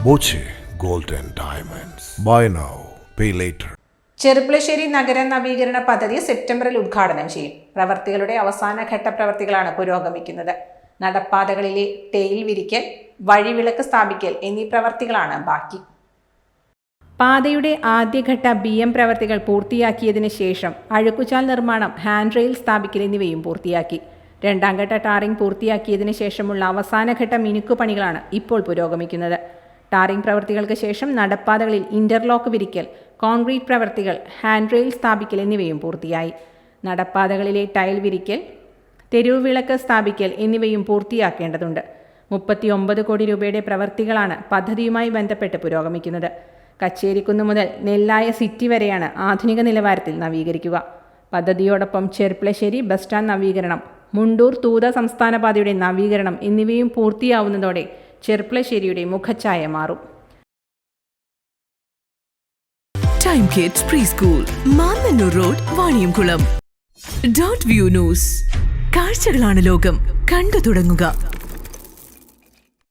Boche gold and diamonds. Buy now, pay later. Cherpulassery നഗര നവീകരണ പദ്ധതി സെപ്റ്റംബറിൽ ഉദ്ഘാടനം ചെയ്യും. പ്രവർത്തികളുടെ അവസാനഘട്ട പ്രവർത്തികളാണ് പുരോഗമിക്കുന്നത്. നടപ്പാതകളിലെ ടെയിൽ വിരിക്കൽ, വഴിവിളക്ക് സ്ഥാപിക്കൽ എന്നീ പ്രവർത്തികളാണ് ബാക്കി. പാതയുടെ ആദ്യഘട്ട BM പ്രവർത്തികൾ പൂർത്തിയാക്കിയതിനു ശേഷം അഴുക്കുചാൽ നിർമ്മാണം, ഹാൻഡ് റെയിൽ സ്ഥാപിക്കൽ എന്നിവയും പൂർത്തിയാക്കി. രണ്ടാം ഘട്ട ടാറിംഗ് പൂർത്തിയാക്കിയതിനു ശേഷമുള്ള അവസാനഘട്ട മിനുക്കുപണികളാണ് ഇപ്പോൾ പുരോഗമിക്കുന്നത്. ടാറിംഗ് പ്രവൃത്തികൾക്ക് ശേഷം നടപ്പാതകളിൽ ഇന്റർലോക്ക് വിരിക്കൽ, കോൺക്രീറ്റ് പ്രവൃത്തികൾ, ഹാൻഡ് റെയിൽ സ്ഥാപിക്കൽ എന്നിവയും പൂർത്തിയായി. നടപ്പാതകളിലെ ടൈൽ വിരിക്കൽ, തെരുവ് വിളക്ക് സ്ഥാപിക്കൽ എന്നിവയും പൂർത്തിയാക്കേണ്ടതുണ്ട്. 39 കോടി രൂപയുടെ പ്രവൃത്തികളാണ് പദ്ധതിയുമായി ബന്ധപ്പെട്ട് പുരോഗമിക്കുന്നത്. കച്ചേരിക്കുന്ന് മുതൽ നെല്ലായ സിറ്റി വരെയാണ് ആധുനിക നിലവാരത്തിൽ നവീകരിക്കുക. പദ്ധതിയോടൊപ്പം ചെർപ്പുളശ്ശേരി ബസ് സ്റ്റാൻഡ് നവീകരണം, മുണ്ടൂർ തൂത സംസ്ഥാന പാതയുടെ നവീകരണം എന്നിവയും പൂർത്തിയാവുന്നതോടെ ചെർപ്പുളശ്ശേരിയുടെ മുഖച്ഛായ മാറും. Time kids pre school, Mannannur road, Vaniyamkulam. Dot view news. കാഴ്ചകളാണ് ലോകം, കണ്ടു തുടങ്ങുക.